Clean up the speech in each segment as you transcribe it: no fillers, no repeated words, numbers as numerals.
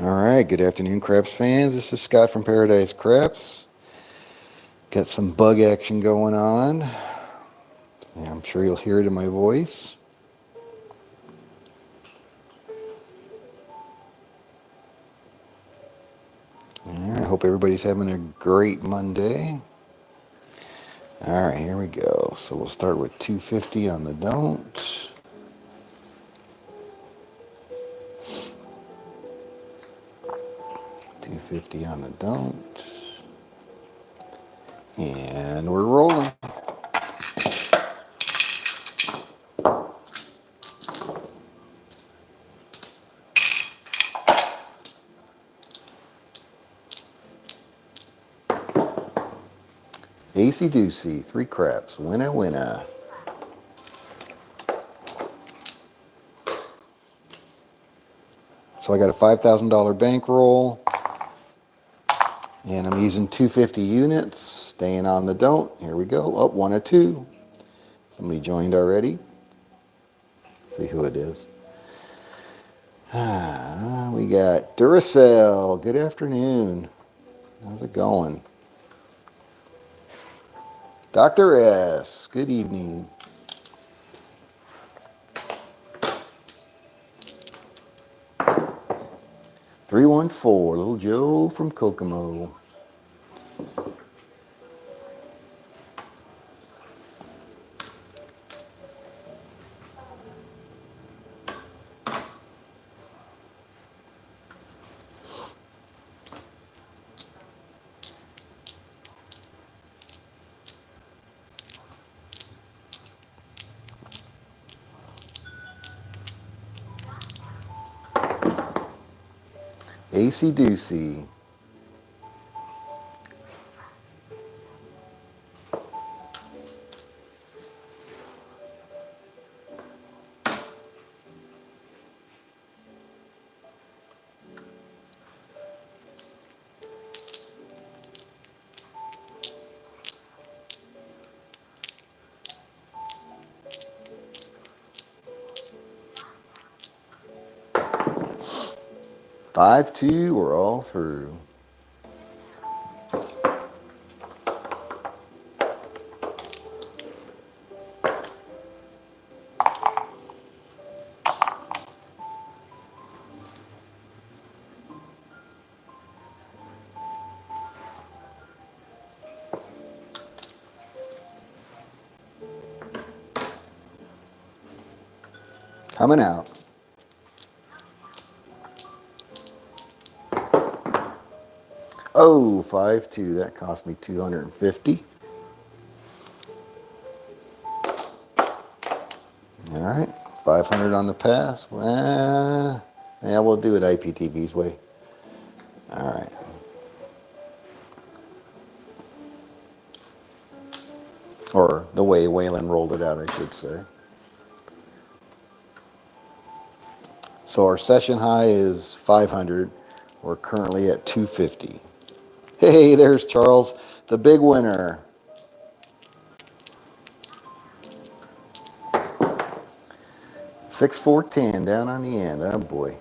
All right, good afternoon, Craps fans. This is Scott from Paradise Craps. Got some bug action going on. Yeah, I'm sure you'll hear it in my voice. All right, I hope everybody's having a great Monday. All right, here we go. So we'll start with 250 on the don't. $2.50 on the don't. And we're rolling. Acey Deucey, 3 craps, winner, winner. So I got a $5,000 bankroll, and I'm using 250 units, staying on the don't. Here we go, up 1 or 2. Somebody joined already. See who it is. We got Duracell. Good afternoon. How's it going? Dr. S. Good evening. $314. Little Joe from Kokomo. Acey Deucey. Five, 2, we're all through. Coming out. Oh, 5, 2. That cost me 250. All right, 500 on the pass. Yeah, we'll do it IPTV's way. All right. Or the way Waylon rolled it out, I should say. So our session high is 500. We're currently at 250. Hey, there's Charles, the big winner. 6-4-10 down on the end. Oh boy.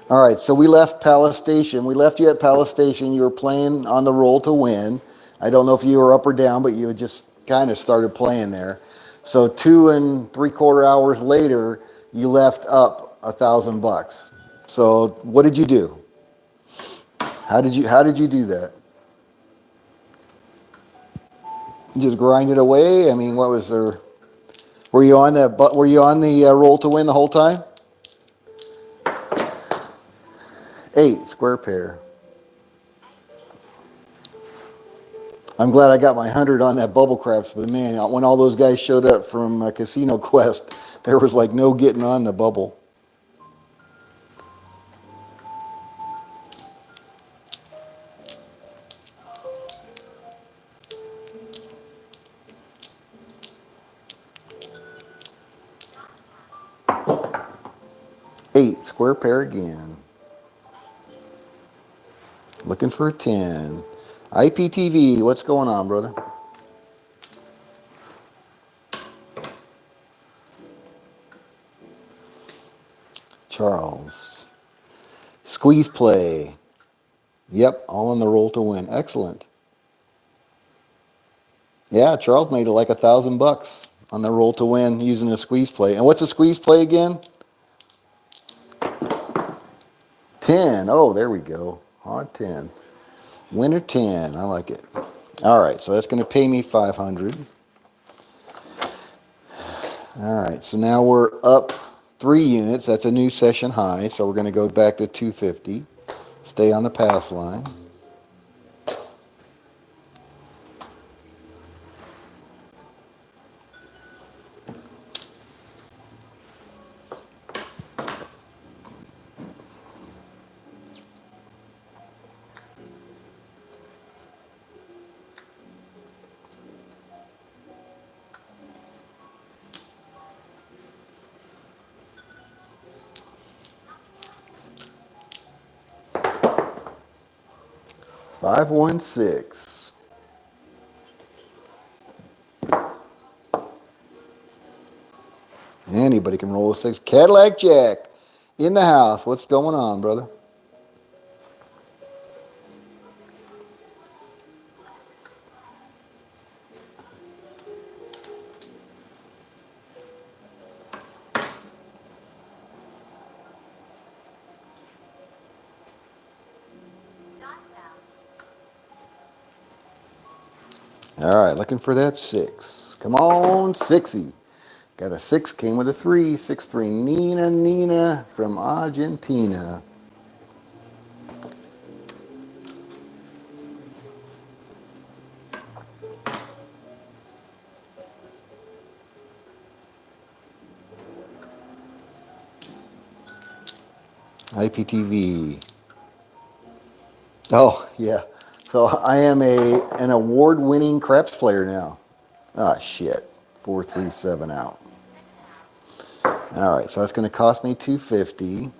All right, so we left Palace Station. We left you at Palace Station. You were playing on the roll to win. I don't know if you were up or down, but you had just kind of started playing there. So 2 3/4 hours later, you left up $1,000. So what did you do? How did you do that? You just grind it away? I mean, what was there? Were you on the roll to win the whole time? 8 square pair. I'm glad I got my 100 on that bubble craps, but man, when all those guys showed up from Casino Quest, there was like no getting on the bubble. Eight square pair again. Looking for a 10. IPTV, what's going on, brother? Charles. Squeeze play. Yep, all on the roll to win. Excellent. Yeah, Charles made it like $1,000 on the roll to win using a squeeze play. And what's a squeeze play again? 10. Oh, there we go. Hard 10. Winner 10. I like it. All right, so that's going to pay me 500. All right, so now we're up 3 units. That's a new session high, so we're going to go back to 250. Stay on the pass line. Five, 1, 6. Anybody can roll a 6. Cadillac Jack in the house. What's going on, brother? All right, looking for that 6. Come on, 6y. Got a 6, came with a 3. 6, 3. Nina from Argentina. IPTV. Oh, yeah. So I am an award-winning craps player now. Ah, shit. 437 out. All right, so that's going to cost me 250.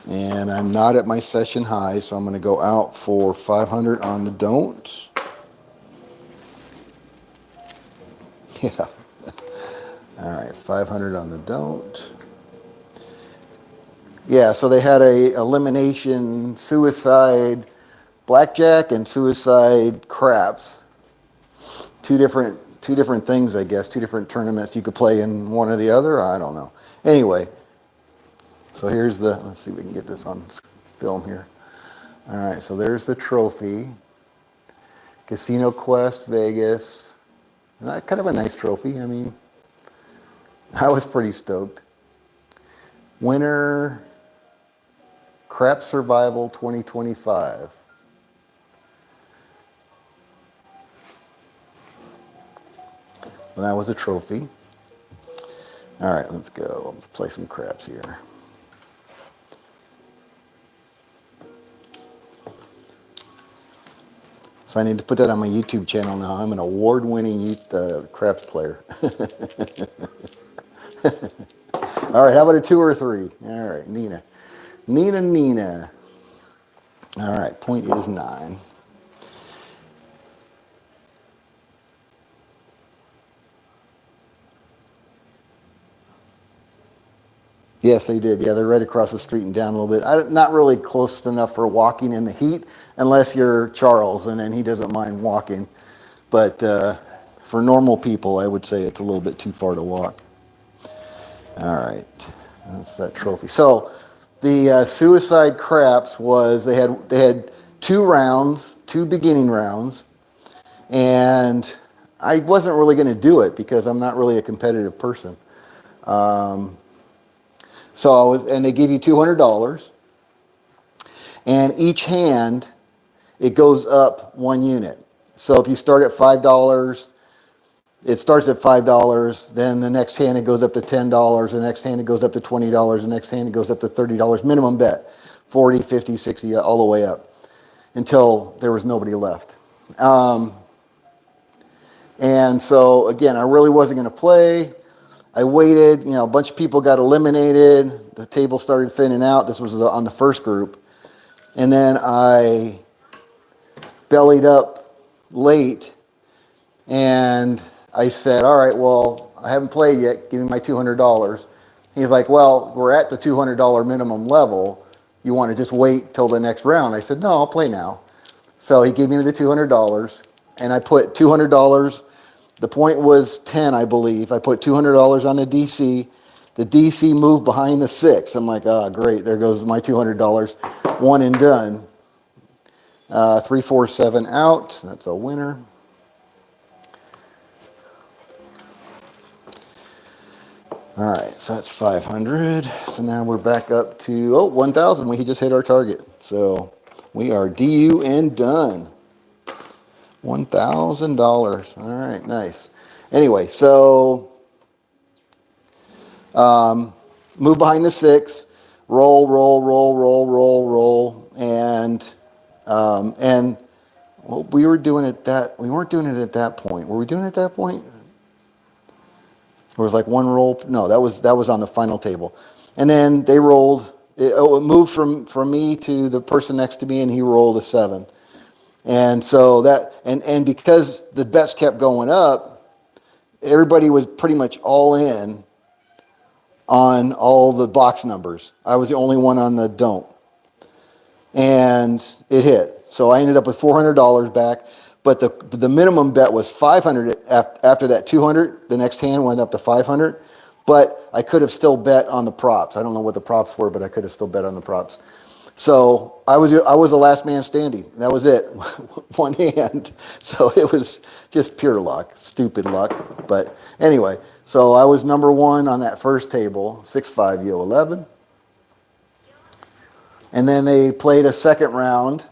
And I'm not at my session high, so I'm going to go out for 500 on the don't. Yeah. All right, 500 on the don't. Yeah, so they had a elimination suicide blackjack and suicide craps. Two different things, I guess. 2 different tournaments. You could play in one or the other. I don't know. Anyway, so here's the. Let's see if we can get this on film here. All right, so there's the trophy. Casino Quest Vegas. Kind of a nice trophy. I mean, I was pretty stoked. Winner. Crap Survival 2025. And that was a trophy. All right, let's go. Let's play some craps here. So I need to put that on my YouTube channel now. I'm an award-winning craps player. All right, how about a 2 or a 3? All right, Nina. All right, point is 9. Yes, they did. Yeah, they're right across the street and down a little bit. Not really close enough for walking in the heat, unless you're Charles, and then he doesn't mind walking. But for normal people, I would say it's a little bit too far to walk. All right, that's that trophy. So the suicide craps was they had 2 rounds, 2 beginning rounds, and I wasn't really going to do it because I'm not really a competitive person. And they give you $200, and each hand, it goes up 1 unit. So if you start at $5, it starts at $5, then the next hand it goes up to $10, the next hand it goes up to $20, the next hand it goes up to $30, minimum bet, 40, 50, 60, all the way up, until there was nobody left. And so, again, I really wasn't going to play. I waited, a bunch of people got eliminated. The table started thinning out. This was on the first group. And then I bellied up late, and I said, all right, well, I haven't played yet. Give me my $200. He's like, well, we're at the $200 minimum level, you want to just wait till the next round? I said, no, I'll play now. So he gave me the $200, and I put $200. The point was 10, I believe. I put $200 on the DC. The DC moved behind the 6. I'm like, oh, great. There goes my $200. One and done. 3, 4, 7 out. That's a winner. All right, so that's 500. So now we're back up to 1,000. We just hit our target. So we are DU and done. $1,000. All right, nice. Anyway, so move behind the 6, roll, and well, we weren't doing it at that point. Were we doing it at that point? There was like one roll. No, that was on the final table. And then they rolled. It moved from me to the person next to me, and he rolled a 7. And so and because the bets kept going up, everybody was pretty much all in on all the box numbers. I was the only one on the don't. And it hit. So I ended up with $400 back. But the minimum bet was 500 after that 200. The next hand went up to 500. But I could have still bet on the props. I don't know what the props were, but I could have still bet on the props. So I was the last man standing. That was it. One hand. So it was just pure luck, stupid luck. But anyway, so I was number 1 on that first table, 6-5 U11. And then they played a second round,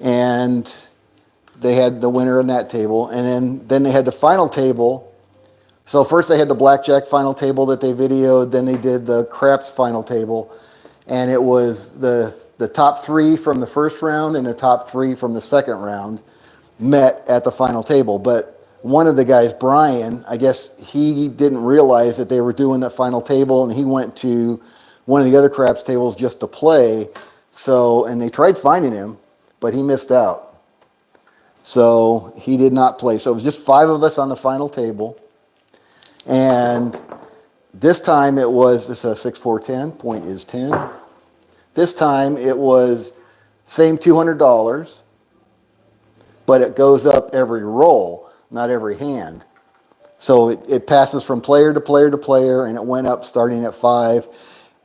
and they had the winner in that table. And then they had the final table. So first they had the blackjack final table that they videoed. Then they did the craps final table. And it was the top 3 from the first round and the top 3 from the second round met at the final table. But one of the guys, Brian, I guess he didn't realize that they were doing that final table, and he went to one of the other craps tables just to play. So, and they tried finding him, but he missed out. So he did not play. So it was just 5 of us on the final table. And this time it was, this is 6, 4, 10, point is 10. This time it was same $200, but it goes up every roll, not every hand. So it passes from player to player to player, and it went up starting at 5,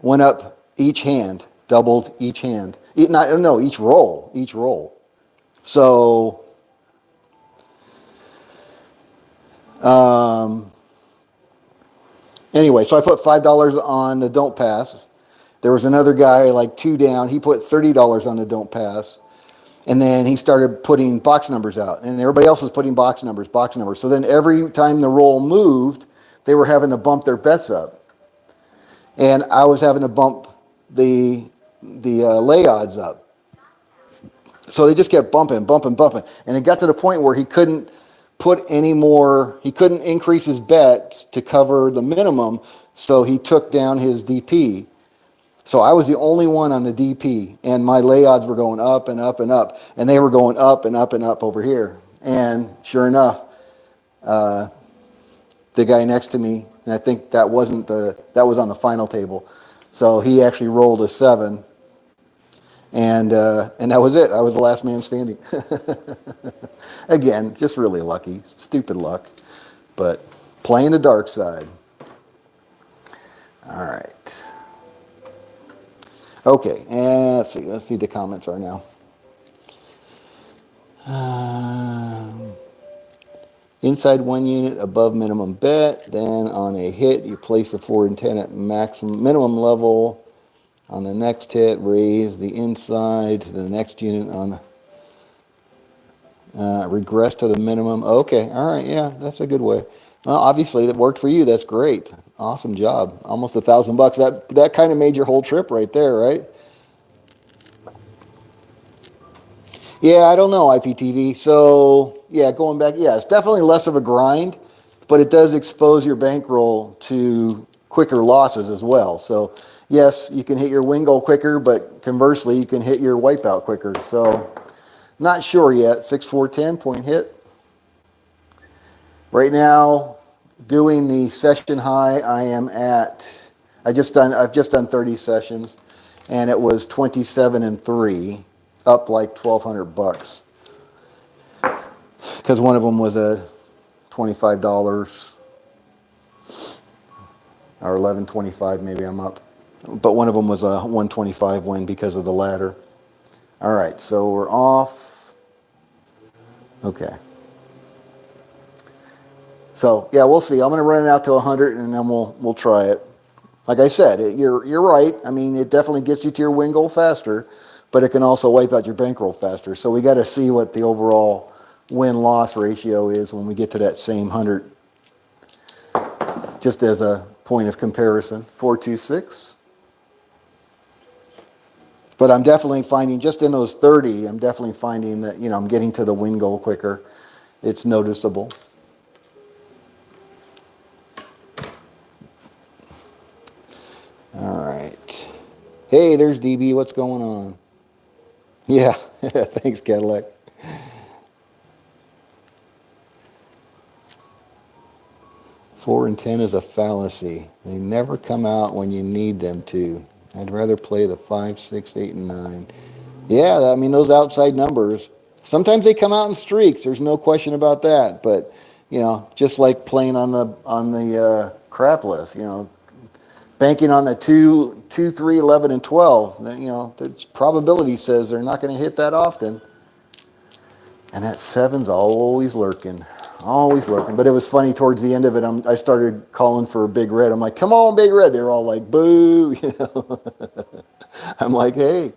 went up each hand, doubled each hand. Each roll. So, anyway, so I put $5 on the don't pass. There was another guy like 2 down. He put $30 on the don't pass. And then he started putting box numbers out. And everybody else was putting box numbers. So then every time the roll moved, they were having to bump their bets up. And I was having to bump the lay odds up. So they just kept bumping. And it got to the point where he couldn't he couldn't increase his bet to cover the minimum, so he took down his DP. So I was the only one on the DP, and my lay odds were going up and up and up, and they were going up and up and up over here. And sure enough, the guy next to me, and I think that was on the final table, so he actually rolled a 7. And that was it. I was the last man standing. Again, just really lucky. Stupid luck. But playing the dark side. All right. Okay, and let's see. Let's see what the comments are now. Inside 1 unit above minimum bet. Then on a hit, you place the 4 and 10 at minimum level. On the next hit, raise the inside to the next unit on regress to the minimum. Okay, all right, yeah, that's a good way. Well, obviously that worked for you. That's great. Awesome job. Almost $1,000. That kind of made your whole trip right there, right? Yeah, I don't know, IPTV. So yeah, going back, yeah, it's definitely less of a grind, but it does expose your bankroll to quicker losses as well. So yes, you can hit your win goal quicker, but conversely, you can hit your wipeout quicker. So, not sure yet. 6, 4, 10 point hit. Right now, doing the session high, I've just done 30 sessions, and it was 27-3, up like $1,200 because one of them was a $25 or 11.25, maybe I'm up, but one of them was a 125 win because of the ladder. All right, so we're off. Okay. So yeah, we'll see. I'm going to run it out to 100, and then we'll try it. Like I said, you're right. I mean, it definitely gets you to your win goal faster, but it can also wipe out your bankroll faster. So we got to see what the overall win-loss ratio is when we get to that same 100, just as a point of comparison. 426. But I'm definitely finding, just in those 30, I'm definitely finding that, I'm getting to the win goal quicker. It's noticeable. All right. Hey, there's DB. What's going on? Yeah. Thanks, Cadillac. Four and 10 is a fallacy. They never come out when you need them to. I'd rather play the 5, 6, 8, and 9. Yeah, I mean, those outside numbers, sometimes they come out in streaks. There's no question about that. But, just like playing on the crap list, banking on the 2, 3, 11, and 12, the probability says they're not going to hit that often. And that 7's always lurking. Always lurking. But it was funny, towards the end of it, I started calling for a big red. I'm like, come on, big red. They're all like, boo. I'm like, hey.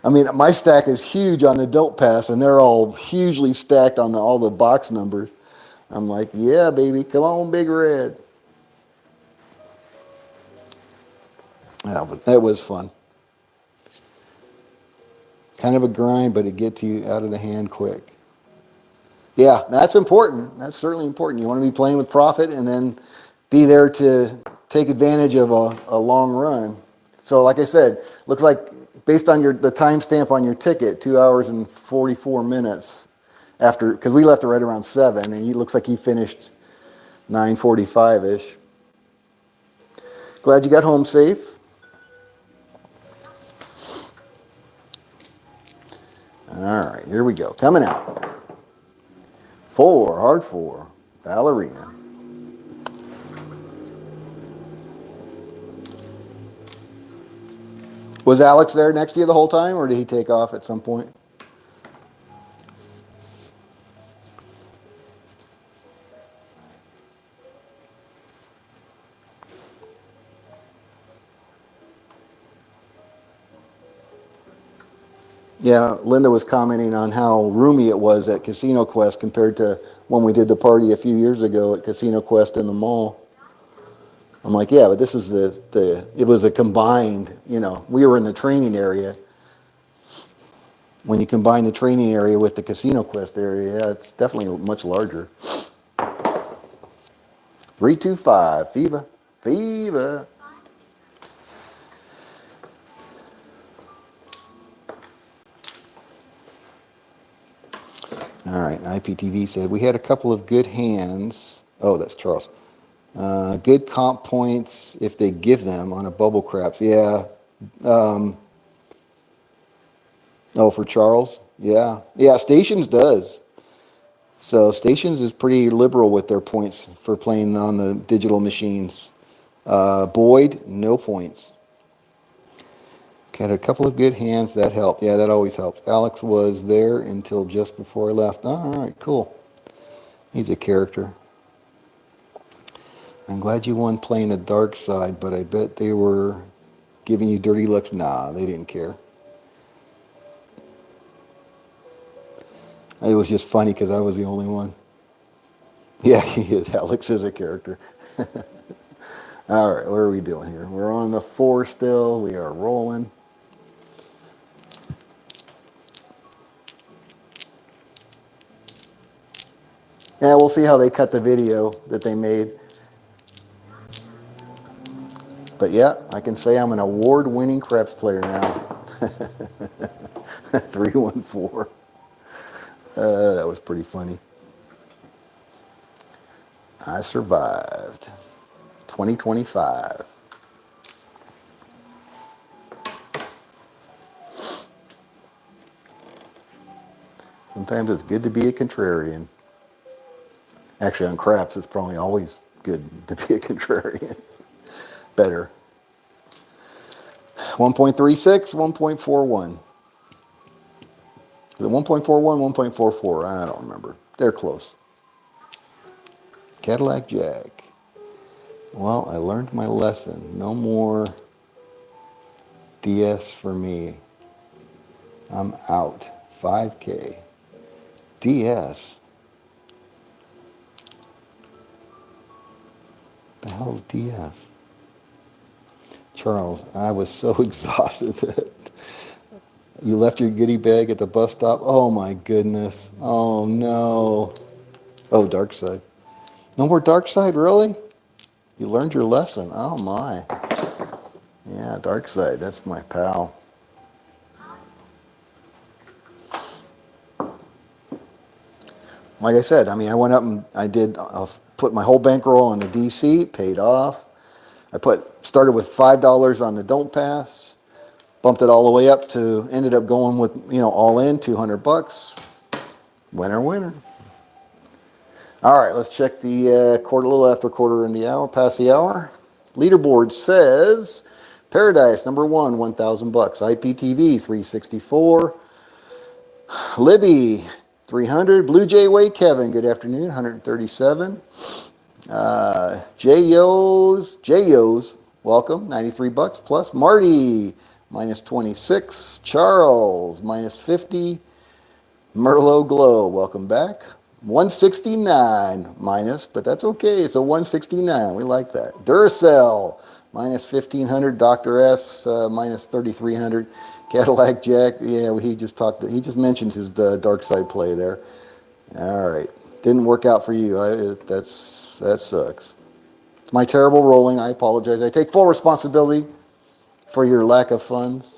I mean, my stack is huge on the don't pass, and they're all hugely stacked on all the box numbers. I'm like, yeah, baby, come on, big red. Yeah, but that was fun. Kind of a grind, but it gets you out of the hand quick. Yeah, that's important. That's certainly important. You want to be playing with profit and then be there to take advantage of a long run. So like I said, looks like based on the timestamp on your ticket, 2 hours and 44 minutes after, because we left it right around 7, and it looks like he finished 9:45-ish. Glad you got home safe. All right, here we go. Coming out. 4, hard 4, ballerina. Was Alex there next to you the whole time, or did he take off at some point? Yeah, Linda was commenting on how roomy it was at Casino Quest compared to when we did the party a few years ago at Casino Quest in the mall. I'm like, yeah, but this is it was a combined, we were in the training area. When you combine the training area with the Casino Quest area, yeah, it's definitely much larger. 325, Fever. Fever. All right, IPTV said, we had a couple of good hands. Oh, that's Charles. Good comp points if they give them on a bubble craps. Yeah. For Charles? Yeah. Yeah, Stations does. So Stations is pretty liberal with their points for playing on the digital machines. Boyd, no points. Had a couple of good hands, that helped. Yeah, that always helps. Alex was there until just before I left. All right, cool. He's a character. I'm glad you won playing the dark side, but I bet they were giving you dirty looks. Nah, they didn't care. It was just funny because I was the only one. Yeah, he is. Alex is a character. All right, what are we doing here? We're on the 4 still. We are rolling. Yeah, we'll see how they cut the video that they made. But yeah, I can say I'm an award-winning craps player now. 314. That was pretty funny. I survived. 2025. Sometimes it's good to be a contrarian. Actually, on craps, it's probably always good to be a contrarian. Better. 1.36, 1.41. Is it 1.41, 1.44? I don't remember. They're close. Cadillac Jack. Well, I learned my lesson. No more DS for me. I'm out. 5K. DS. The hell is DS? Charles, I was so exhausted that you left your goodie bag at the bus stop. Oh my goodness. Oh no. Oh, dark side. No more dark side, really? You learned your lesson. Oh my. Yeah, dark side. That's my pal. Like I said, I mean, I went up and I did put my whole bankroll on the DC, paid off. I started with $5 on the don't pass, bumped it all the way up to, ended up going with, all in, $200. Winner, winner. All right, let's check the quarter, a little after quarter in the hour, past the hour. Leaderboard says Paradise, number one, $1,000. IPTV, 364. Libby, 300. Blue Jay Way Kevin, good afternoon, 137. J-Yo's, welcome, $93 plus. Marty, minus 26. Charles, minus 50. Merlot Glow, welcome back. 169 minus, but that's okay. It's a 169. We like that. Duracell, minus 1,500. Dr. S, minus 3,300. Cadillac Jack, yeah, he just mentioned his dark side play there. All right. Didn't work out for you. That sucks. It's my terrible rolling. I apologize. I take full responsibility for your lack of funds.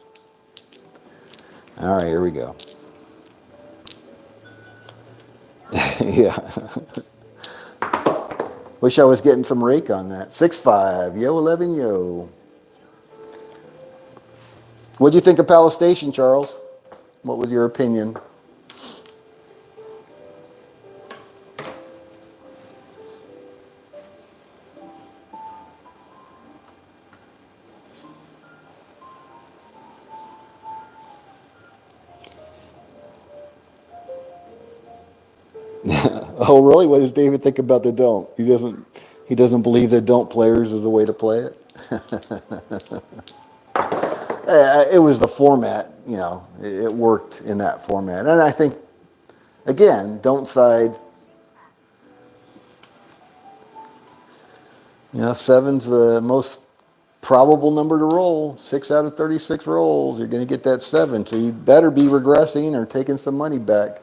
All right, here we go. Yeah. Wish I was getting some rake on that. 6-5. Yo, 11, yo. What do you think of Palace Station, Charles? What was your opinion? Oh, really? What does David think about the don't? He doesn't believe that don't players is a way to play it. It was the format, it worked in that format. And I think, again, don't side, seven's the most probable number to roll. 6 out of 36 rolls, you're going to get that 7. So you better be regressing or taking some money back,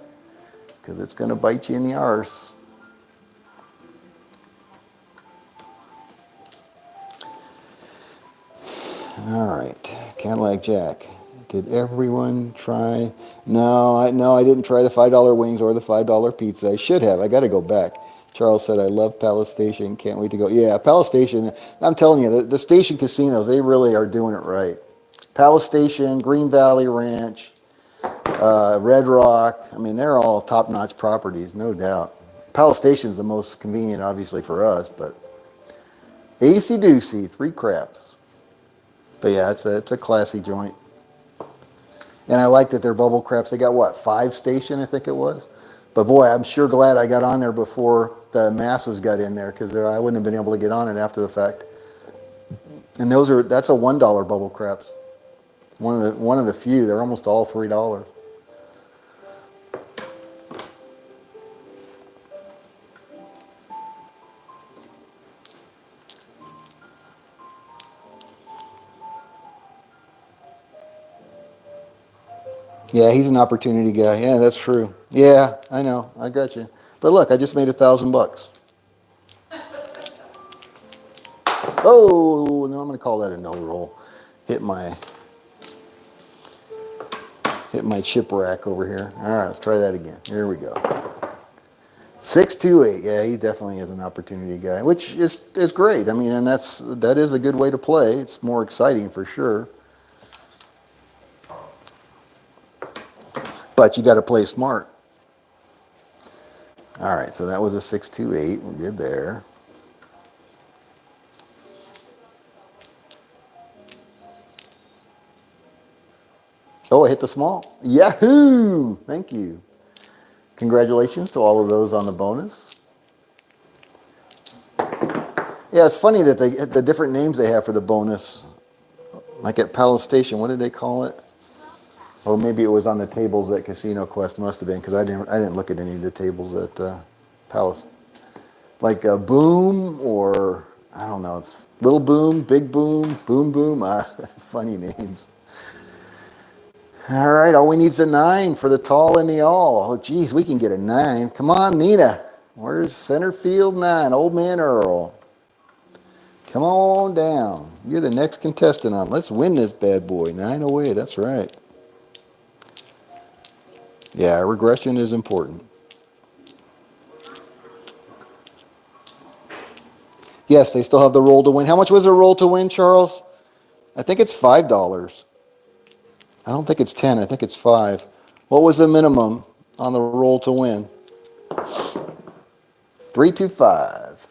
because it's going to bite you in the arse. All right, Cadillac Jack. Did everyone try? No, I didn't try the $5 wings or the $5 pizza. I should have. I got to go back. Charles said, I love Palace Station. Can't wait to go. Yeah, Palace Station. I'm telling you, the station casinos, they really are doing it right. Palace Station, Green Valley Ranch, Red Rock. I mean, they're all top-notch properties, no doubt. Palace Station is the most convenient, obviously, for us, but AC Doocy, 3 craps. But yeah, it's a classy joint. And I like that they're bubble craps. They got, 5 station, I think it was? But boy, I'm sure glad I got on there before the masses got in there, because I wouldn't have been able to get on it after the fact. And that's a $1 bubble craps. One of the few. They're almost all $3. Yeah, he's an opportunity guy. Yeah, that's true. Yeah, I know. I got you. But look, I just made $1,000. Oh, no, I'm going to call that a no roll. Hit my chip rack over here. All right, let's try that again. Here we go. 628. Yeah, he definitely is an opportunity guy, which is great. I mean, and that is a good way to play. It's more exciting for sure. But you got to play smart. All right, so that was a 628. We're good there. Oh, I hit the small. Yahoo! Thank you. Congratulations to all of those on the bonus. Yeah, it's funny that the different names they have for the bonus. Like at Palace Station, what did they call it? Or maybe it was on the tables at Casino Quest. Must have been because I didn't look at any of the tables at Palace. Like a boom or I don't know. It's little boom, big boom, boom boom. Funny names. All right, all we need is a 9 for the tall and the all. Oh, geez, we can get a 9. Come on, Nina. Where's center field 9? Old man Earl. Come on down. You're the next contestant on. Let's win this bad boy. 9 away. That's right. Yeah, regression is important. Yes, they still have the roll to win. How much was the roll to win, Charles? I think it's $5. I don't think it's 10. I think it's 5. What was the minimum on the roll to win? 325.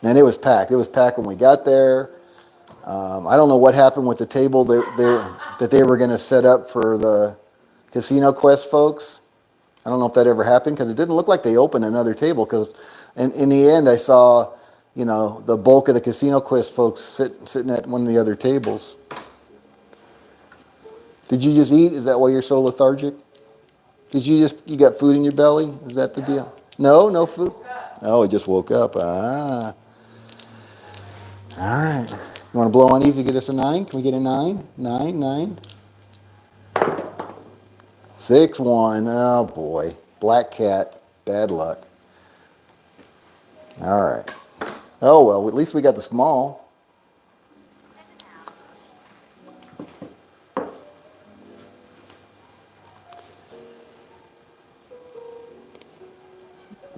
And it was packed. It was packed when we got there. I don't know what happened with the table that they were going to set up for the Casino Quest folks. I don't know if that ever happened because it didn't look like they opened another table. Because in the end, I saw, the bulk of the Casino Quest folks sitting at one of the other tables. Did you just eat? Is that why you're so lethargic? You got food in your belly? Is that the deal? No, no food. Oh, it just woke up. Ah, all right. You want to blow on easy? Get us a 9? Can we get a 9? 9, 9. 6, 1. Oh boy, black cat. Bad luck. All right. Oh well, at least we got the small.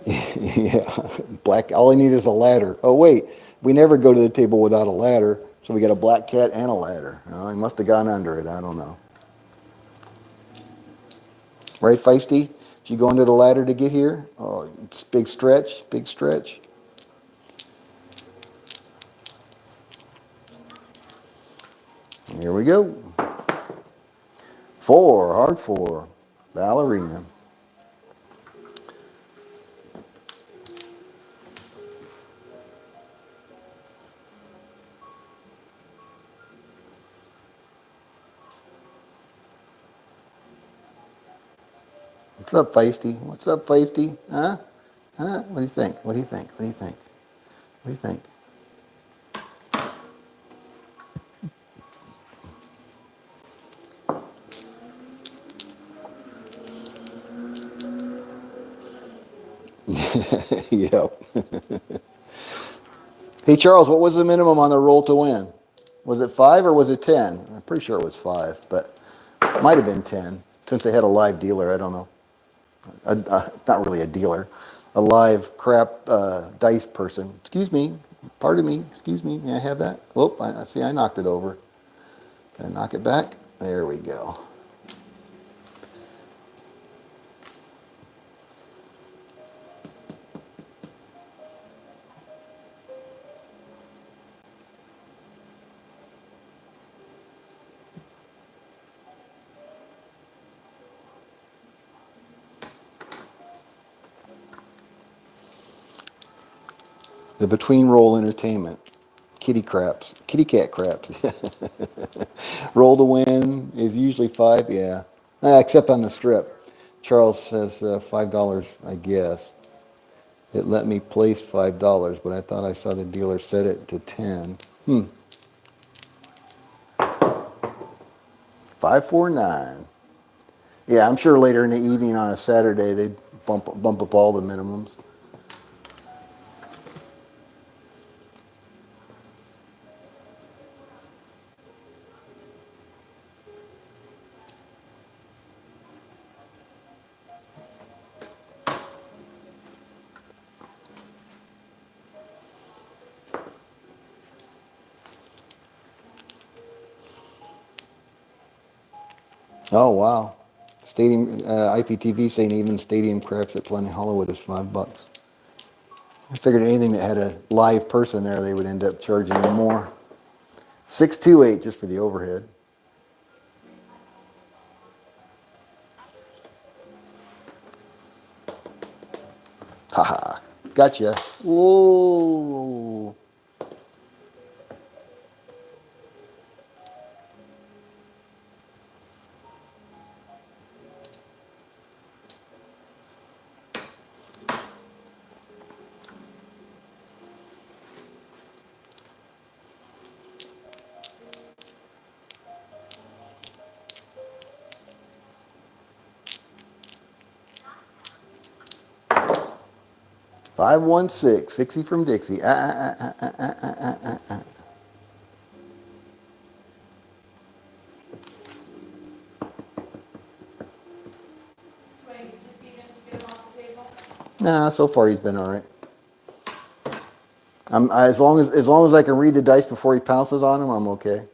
Yeah, black. All I need is a ladder. Oh wait, we never go to the table without a ladder. So we got a black cat and a ladder. Oh, he must have gone under it. I don't know. Right, Feisty? Did you go under the ladder to get here? Oh, it's big stretch, big stretch. Here we go. 4, hard 4. Ballerina. What's up, Feisty? What's up, Feisty? Huh? Huh? What do you think? What do you think? What do you think? What do you think? Yep. Hey, Charles, what was the minimum on the roll to win? Was it 5 or was it 10? I'm pretty sure it was 5, but it might have been 10 since they had a live dealer. I don't know. Not really a dealer, a live dice person. Excuse me. Pardon me. Excuse me. May I have that? Whoop, I see I knocked it over. Can I knock it back? There we go. The between roll entertainment. Kitty cat craps. Roll to win is usually 5, yeah. Except on the strip. Charles says $5, I guess. It let me place $5, but I thought I saw the dealer set it to 10. 549. Yeah, I'm sure later in the evening on a Saturday they'd bump up all the minimums. Oh, wow. Stadium IPTV saying even stadium craps at Planet Hollywood is $5. I figured anything that had a live person there, they would end up charging you more. 628 just for the overhead. Haha, gotcha. Whoa. Five one six, 60 from Dixie. Nah, so far he's been all right. As long as I can read the dice before he pounces on him, I'm okay.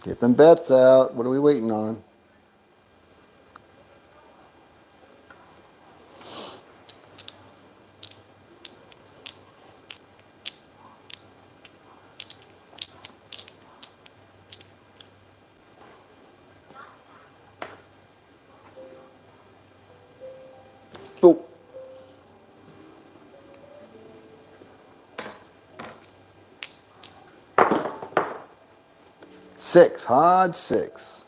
Get them bets out. What are we waiting on? Oh. 6, hard 6.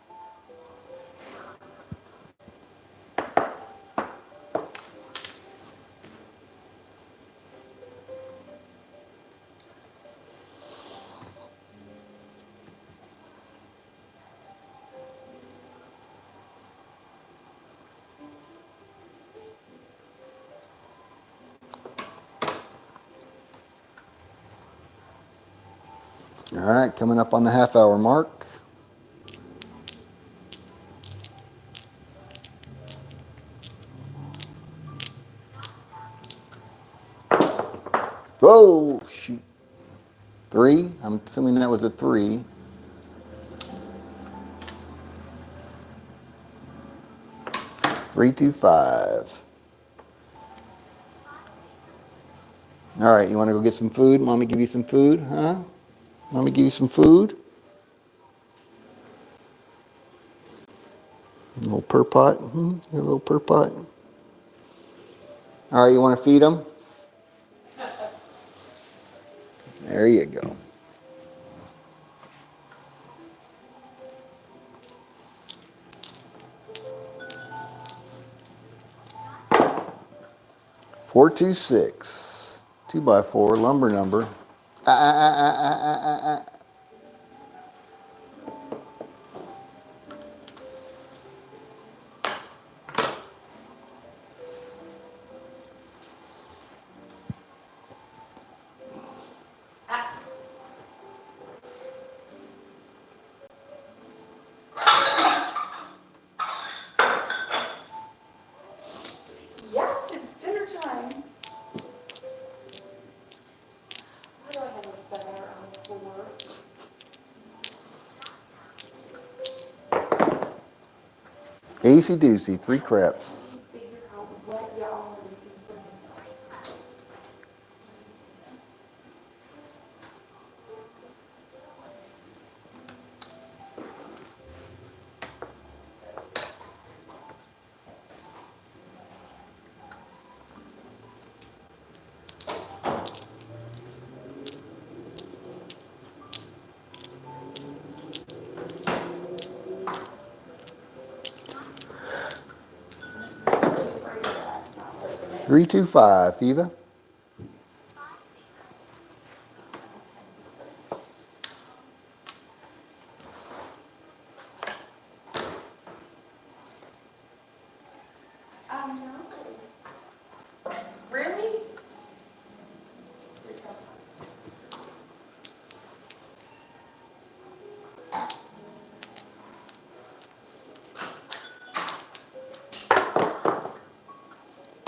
All right, coming up on the half-hour mark. Whoa, shoot. 3? I'm assuming that was a 3. 325. All right, you want to go get some food? Mommy give you some food, huh? Mommy give you some food? A little purr pot. A little purr pot. All right, you want to feed them? There you go. Four two six. 2x4 lumber number. Ah. Yes, it's dinner time. Why do I have a bear on the floor? Acey doocy, 3 craps. Figure out what y'all are looking for. 325, Eva. No. Really?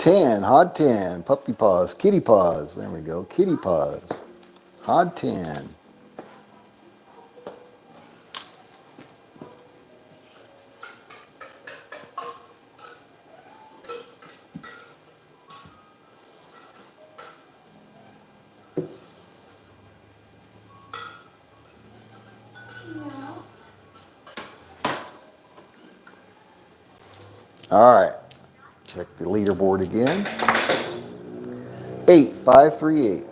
10, hot 10, puppy paws, kitty paws. There we go, kitty paws. Hot 10. All right, check the leaderboard again. 8, 5, 3, 8.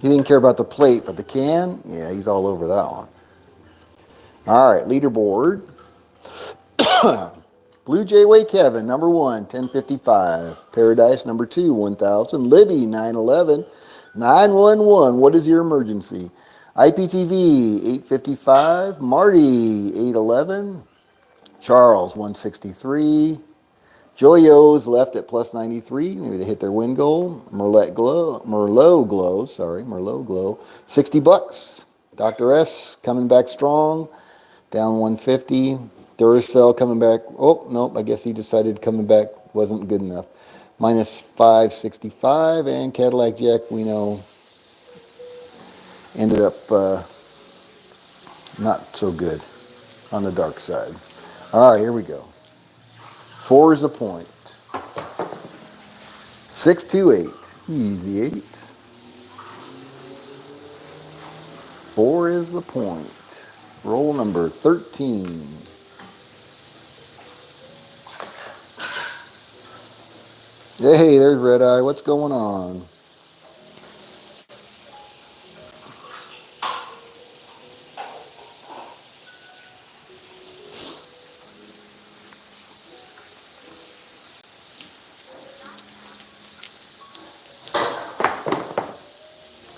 He didn't care about the plate, but the can, yeah, he's all over that one. All right, leaderboard. Blue Jay Way Kevin, number 1, 1055. Paradise, number 2, 1000. Libby, 911. 911, what is your emergency? IPTV, 855. Marty, 811. Charles, 163. Joyo's left at plus 93. Maybe they hit their win goal. Merlot Glow, 60 bucks. Dr. S coming back strong, down 150. Duracell coming back. Oh, nope, I guess he decided coming back wasn't good enough. Minus 565. And Cadillac Jack, we know, ended up not so good on the dark side. All right, here we go. 4 is a point. 6, 2, 8. Easy 8. 4 is the point. Roll number 13. Hey, there's Red Eye. What's going on?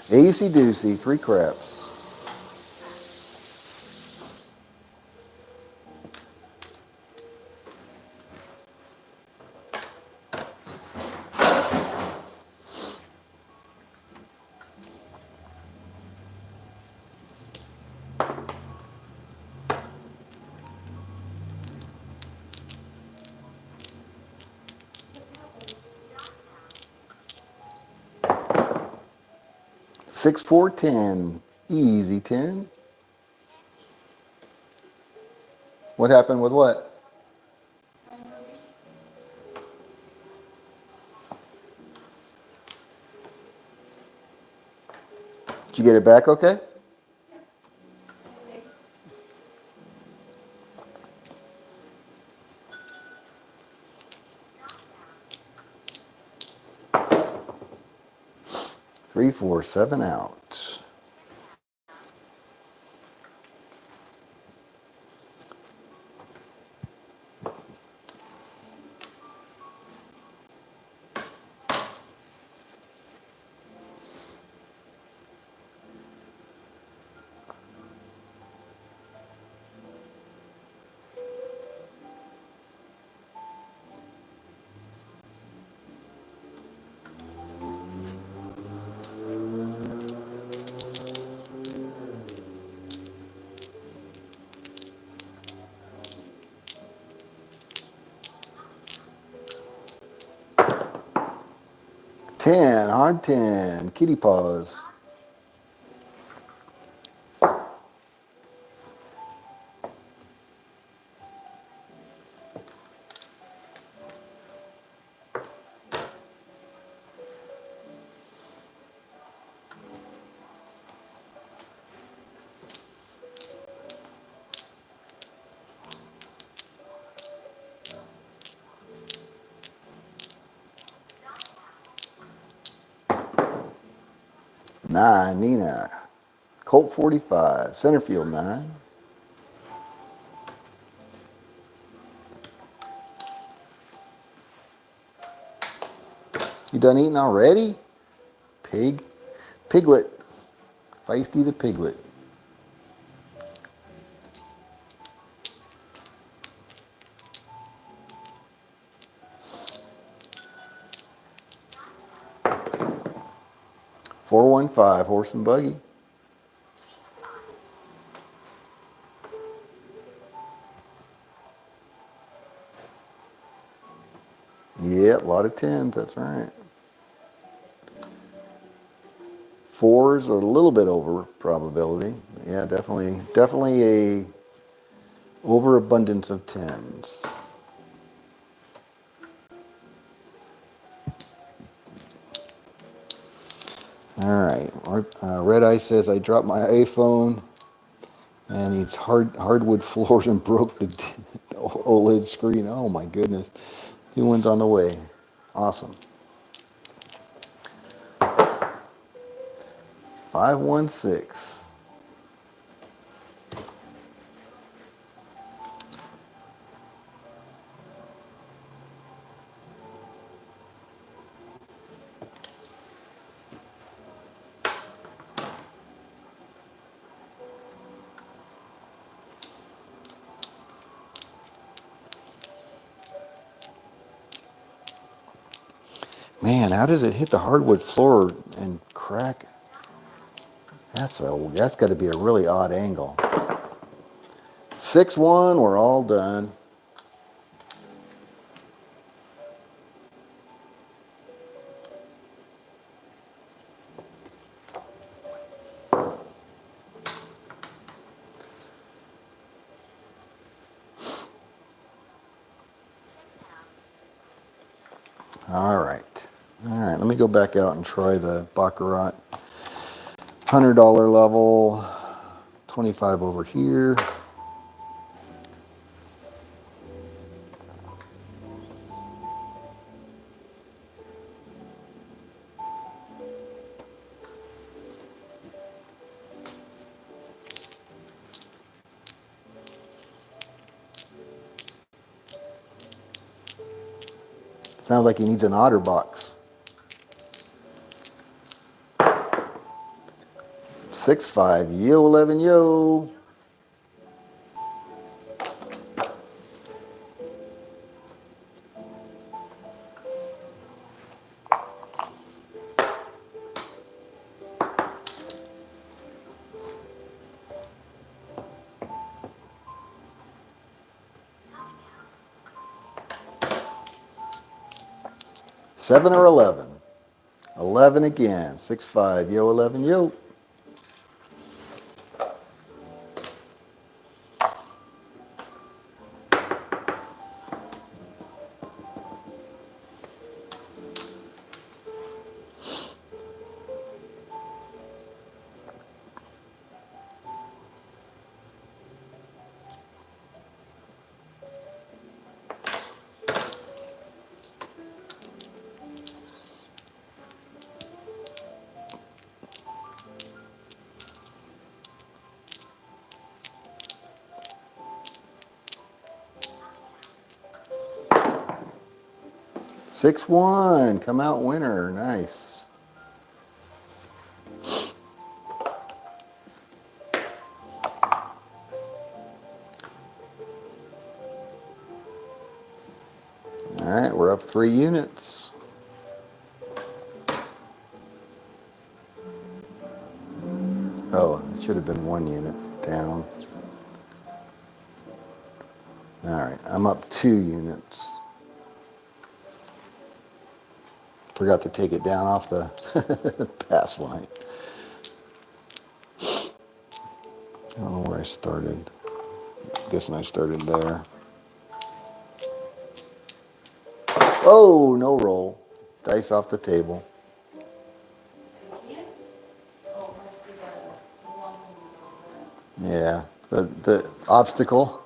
Acey Deucey, 3 craps. Six, 4, 10. Easy 10. What happened with what? Did you get it back okay? Three, 4, 7 out. Ten, hard 10. Kitty paws. Nine, Nina. Colt 45. Center field, 9. You done eating already? Pig. Piglet. Feisty the piglet. Four, 1, 5. Horse and buggy. Yeah, a lot of tens, that's right. Fours are a little bit over probability. Yeah, definitely a overabundance of tens. All right. Red Eye says I dropped my iPhone and it's hardwood floors and broke the OLED screen. Oh my goodness. New one's on the way. Awesome. 516. Man, how does it hit the hardwood floor and crack? That's got to be a really odd angle. 6-1, we're all done. All right. All right, let me go back out and try the Baccarat. $100 level, 25 over here. Sounds like he needs an otter box. 6-5, yo 11, yo. Seven or 11. 11 again. 6-5, yo 11, yo. Six one, come out winner. Nice. All right, we're up 3 units. Oh, it should have been 1 unit down. All right, I'm up 2 units. Forgot to take it down off the pass line. I don't know where I started. I'm guessing I started there. Oh, no roll. Dice off the table. Yeah, the obstacle.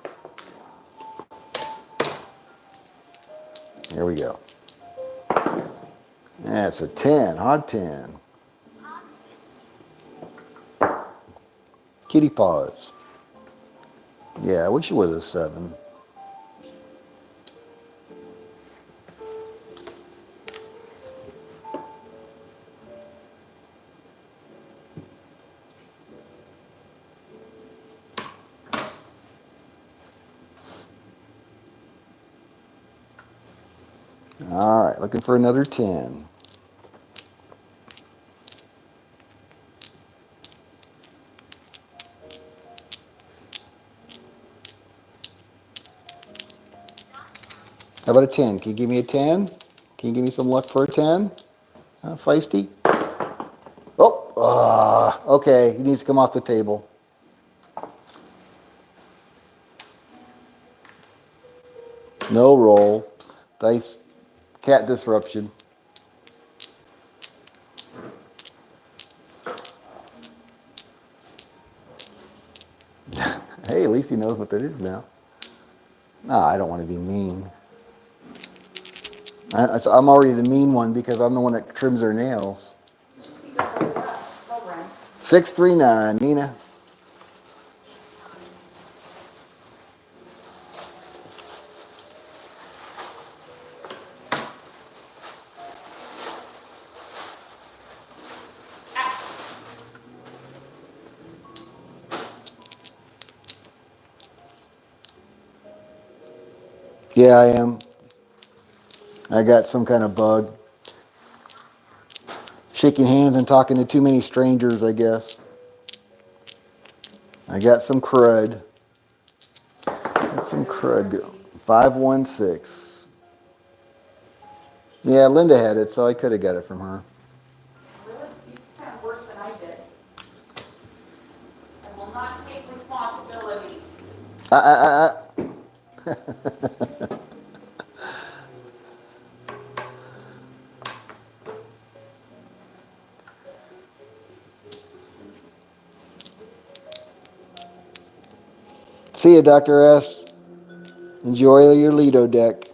Here we go. Yeah, it's a 10, hot 10. Kitty paws. Yeah, I wish it was a 7. All right, looking for another 10. How about a 10? Can you give me a 10? Can you give me some luck for a 10? Feisty? Oh, okay. He needs to come off the table. No roll. Dice. Cat disruption. Hey, at least he knows what that is now. No, I don't want to be mean. I'm already the mean one because I'm the one that trims her nails. You just need to hold it up. Go, Ren. 639, Nina. Yeah, I am. I got some kind of bug. Shaking hands and talking to too many strangers, I guess. I got some crud. Got some crud. 516. Yeah, Linda had it, so I could have got it from her. Really? You sound worse than I did. I will not take responsibility. Ah, ah, ah. See you, Dr. S. Enjoy your Lido deck.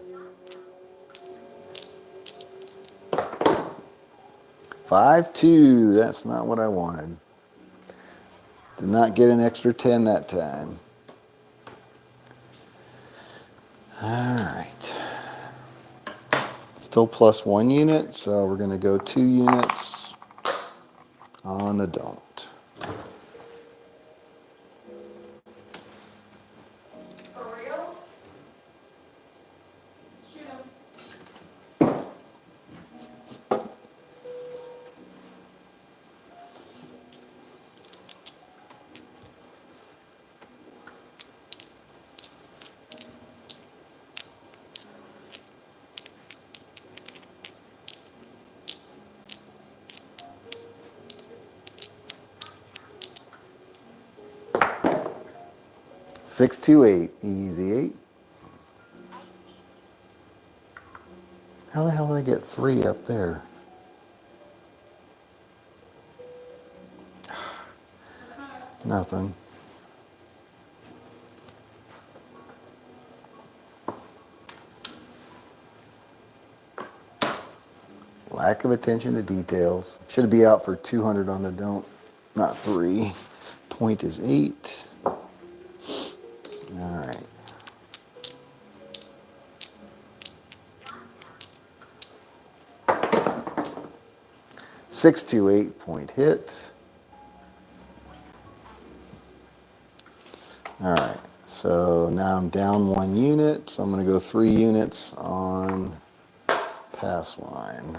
5-2. That's not what I wanted. Did not get an extra 10 that time. All right. Still plus 1 unit, so we're going to go 2 units on the don't. For reals? Shoot him. 628, easy 8. How the hell did I get 3 up there? Nothing. Lack of attention to details. Should be out for 200 on the don't, not 3. Point is 8. All right. Six two eight point hit. All right. So now I'm down 1 unit. So I'm going to go 3 units on pass line.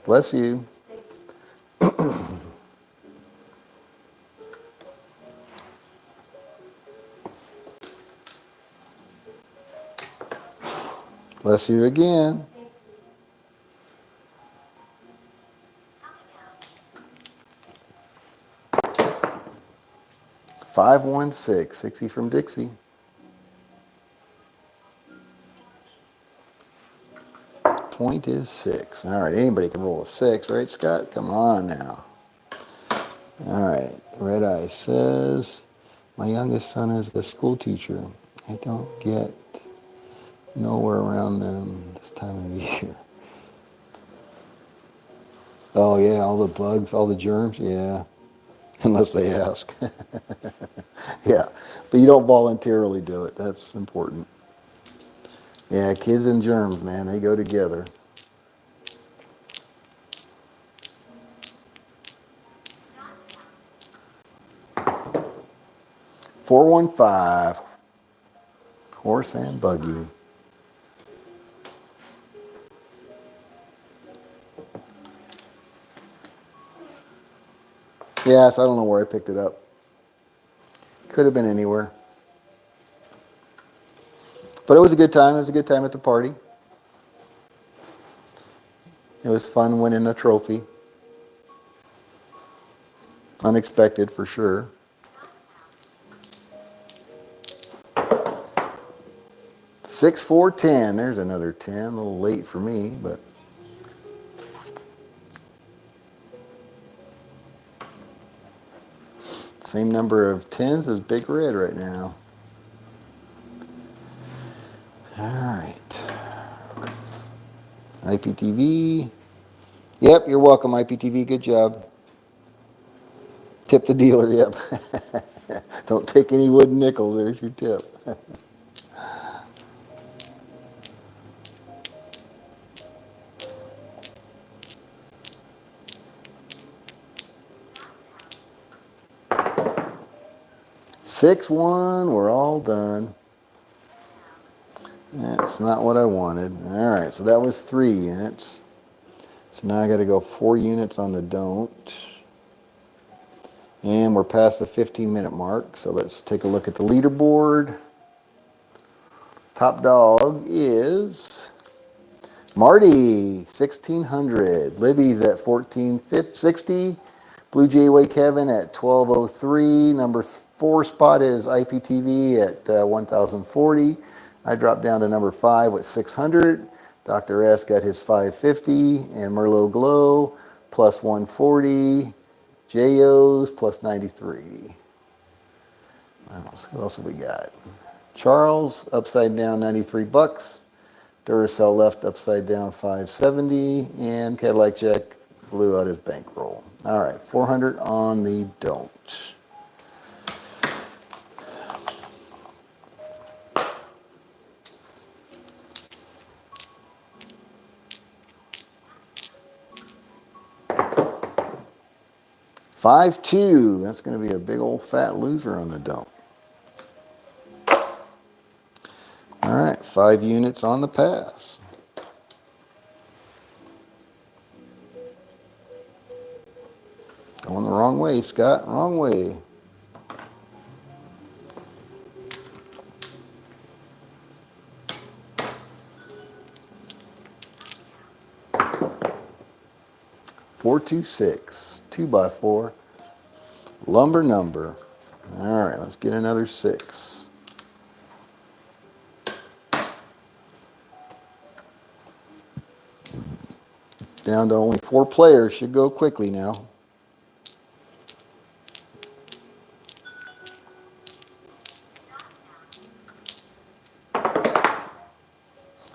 Bless you. Bless you again. Five 1 6, 60 from Dixie. Point is 6. All right, anybody can roll a 6, right, Scott? Come on now. All right, Red Eye says, my youngest son is the school teacher. I don't get nowhere around them this time of year. Oh yeah, all the bugs, all the germs, yeah. Unless they ask. Yeah, but you don't voluntarily do it. That's important. Yeah, kids and germs, man, they go together. Four 1 5. Horse and buggy. Yes, I don't know where I picked it up. Could have been anywhere. But it was a good time. It was a good time at the party. It was fun winning a trophy. Unexpected for sure. Six, 4, 10. There's another 10. A little late for me, but same number of 10s as Big Red right now. All right. IPTV. Yep, you're welcome, IPTV. Good job. Tip the dealer, yep. Don't take any wooden nickels. There's your tip. Six, 1. We're all done. That's not what I wanted. All right, so that was 3 units. So now I got to go 4 units on the don't. And we're past the 15-minute mark, so let's take a look at the leaderboard. Top dog is Marty, 1,600. Libby's at 1460. Blue Jay Kevin at 1203. Number 4 spot is IPTV at 1,040. I dropped down to number 5 with 600. Dr. S got his 550. And Merlot Glow plus 140. JO's plus 93. What else have we got? Charles, upside down 93 bucks. Duracell left upside down 570. And Cadillac Jack blew out his bankroll. All right, 400 on the don't. Five, 2. That's going to be a big old fat loser on the don't. All right, 5 units on the pass. Going the wrong way, Scott. Wrong way. Four, 2, 6. 2x4. Lumber number. All right, let's get another 6. Down to only 4 players. Should go quickly now.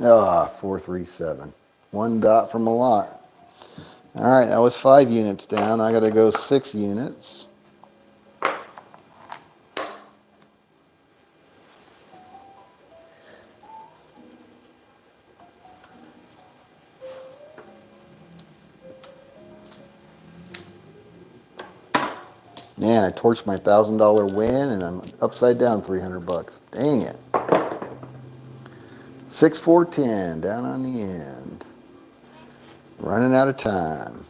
Ah, 4, 3, 7. 1 dot from a lot. All right, that was 5 units down. I got to go 6 units. Man, I torched my $1,000 win, and I'm upside down 300 bucks. Dang it. 6, 4, 10, down on the end. Running out of time.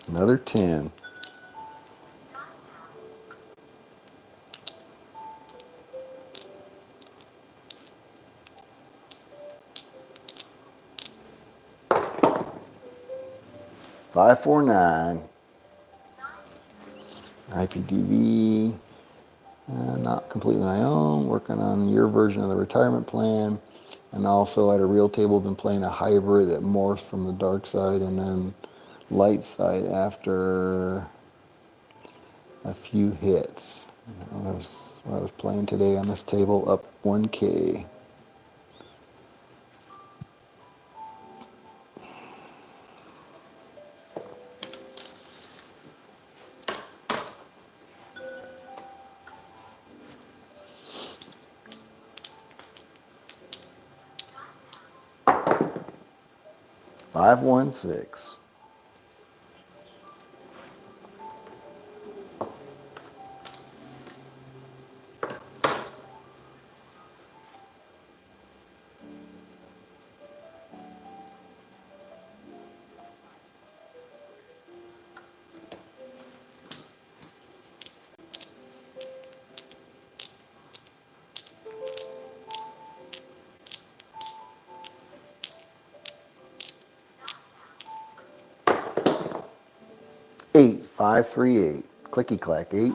Another 10. Five, 4, 9. IPDB. Not completely my own. Working on your version of the retirement plan. And also at a real table, been playing a hybrid that morphs from the dark side and then light side after a few hits. That was what I was playing today on this table, up 1K. Five, 1, 6. 5, 3, 8. Clicky clack, 8.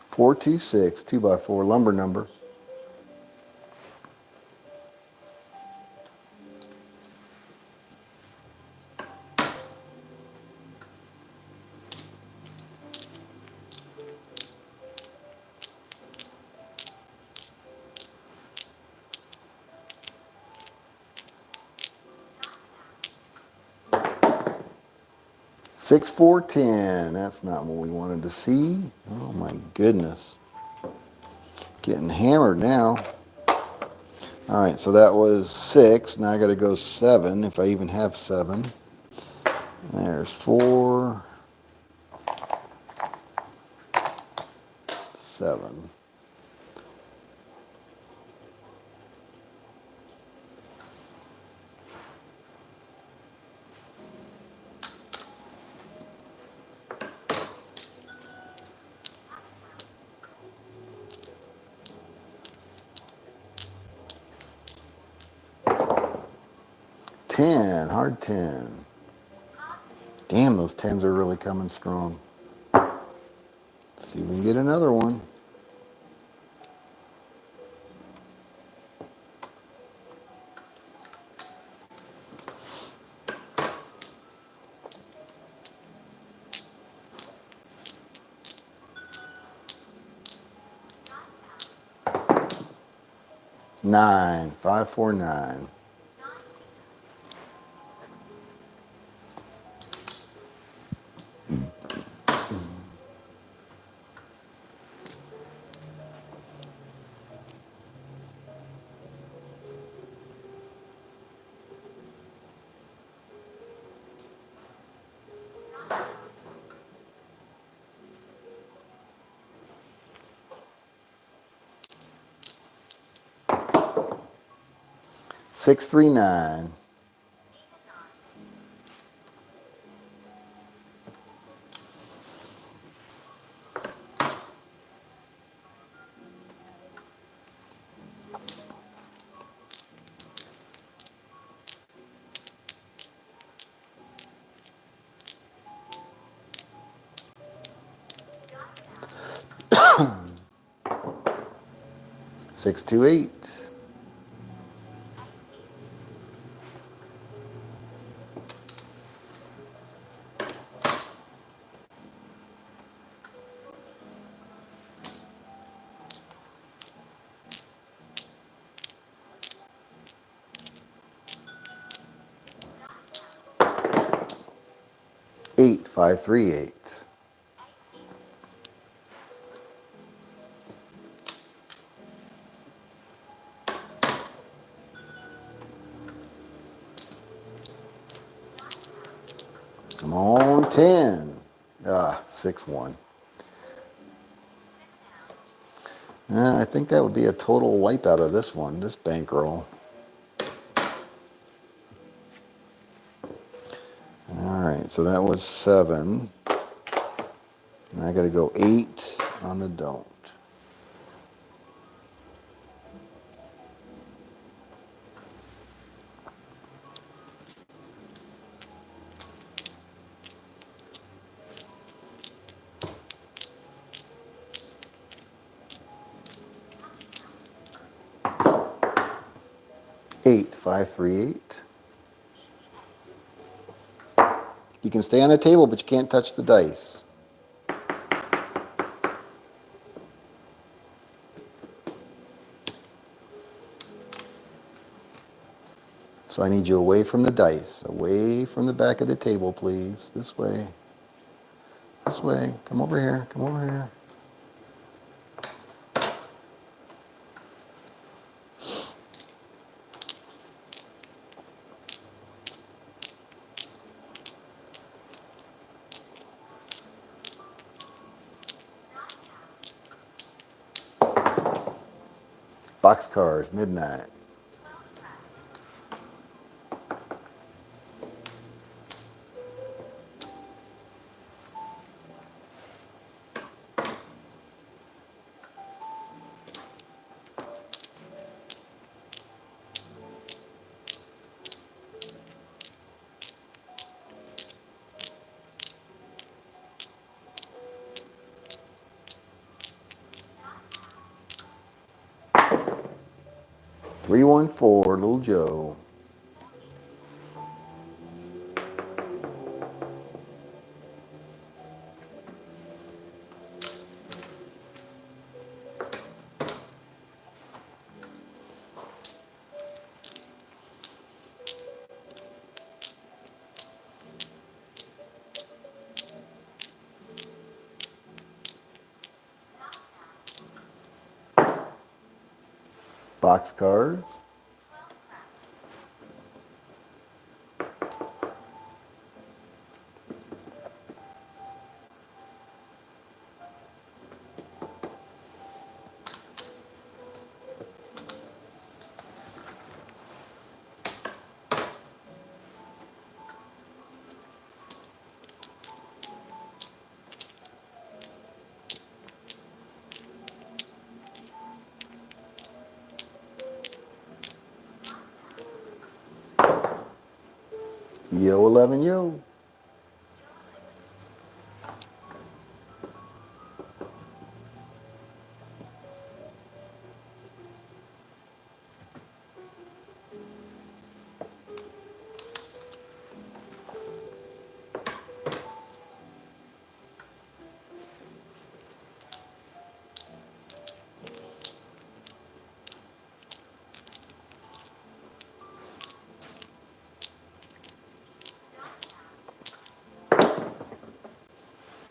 Four, 2, 6. 2 by 4 lumber number. Six, 4, 10. That's not what we wanted to see. Oh my goodness. Getting hammered now. All right, so that was 6. Now I got to go 7, if I even have 7. There's 4, 7. Ten, hard 10. Damn, those 10s are really coming strong. Let's see if we can get another one. Nine, 5, 4, 9. Six, 3, 9. Six, 2, 8. Eight, 5, 3, 8. Come on, 10. 6, 1. I think that would be a total wipeout of this one, this bankroll. All right, so that was 7. And I got to go 8 on the don't. Eight, 5, 3, 8. You can stay on the table, but you can't touch the dice. So I need you away from the dice, away from the back of the table, please. This way. This way. Come over here. Come over here. Boxcars, midnight. Three one four, Little Joe. Boxcars. 11, yo.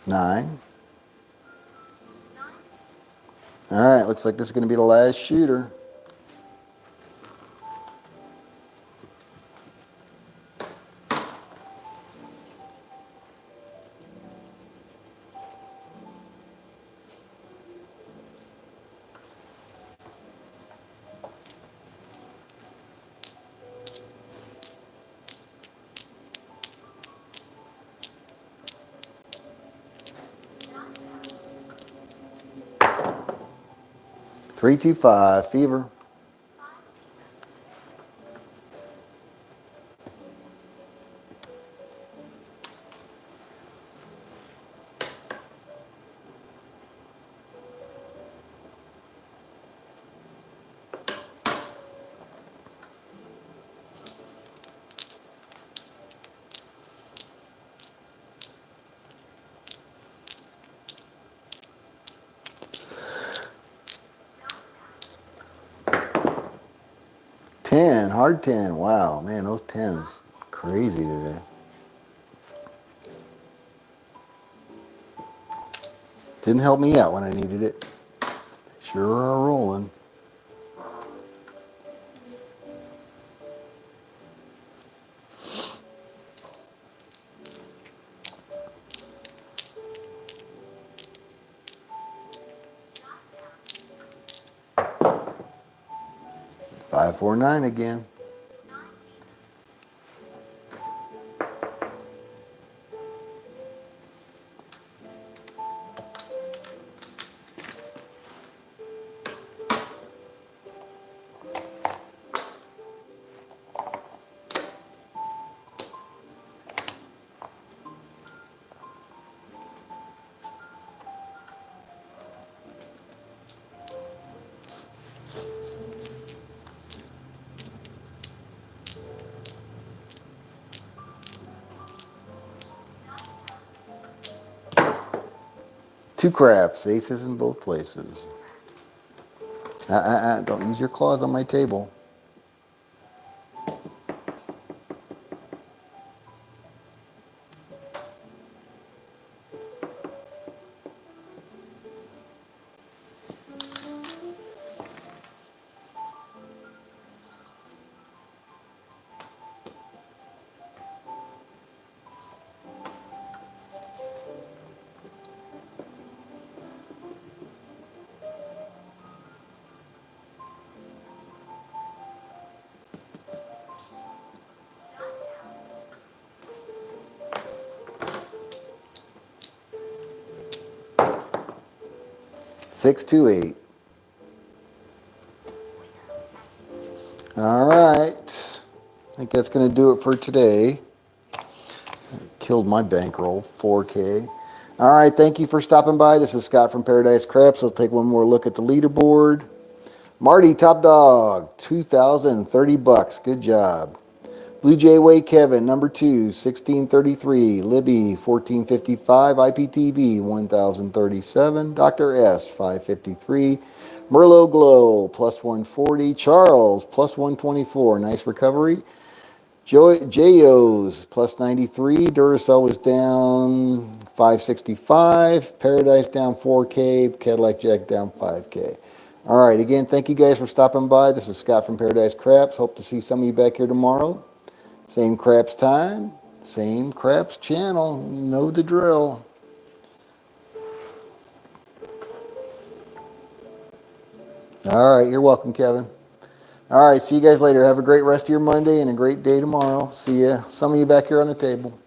Nine. All right, looks like this is going to be the last shooter. Three two five, Fever. Ten, hard 10. Wow, man, those tens crazy today. Didn't help me out when I needed it. They sure are rolling. Five four nine again. Two craps, aces in both places. Don't use your claws on my table. 628. All right. I think that's going to do it for today. Killed my bankroll, 4K. All right, thank you for stopping by. This is Scott from Paradise Craps. I'll take one more look at the leaderboard. Marty, top dog, 2,030 bucks. Good job. Blue Jay Way Kevin, number 2, 1633. Libby, 1455. IPTV, 1,037. Dr. S, 553. Merlot Glow, plus 140. Charles, plus 124. Nice recovery. J.O.'s plus 93. Duracell was down 565. Paradise down 4K. Cadillac Jack down 5K. All right, again, thank you guys for stopping by. This is Scott from Paradise Craps. Hope to see some of you back here tomorrow. Same craps time, same craps channel. You know the drill. All right, you're welcome, Kevin. All right, see you guys later. Have a great rest of your Monday and a great day tomorrow. See ya. Some of you back here on the table.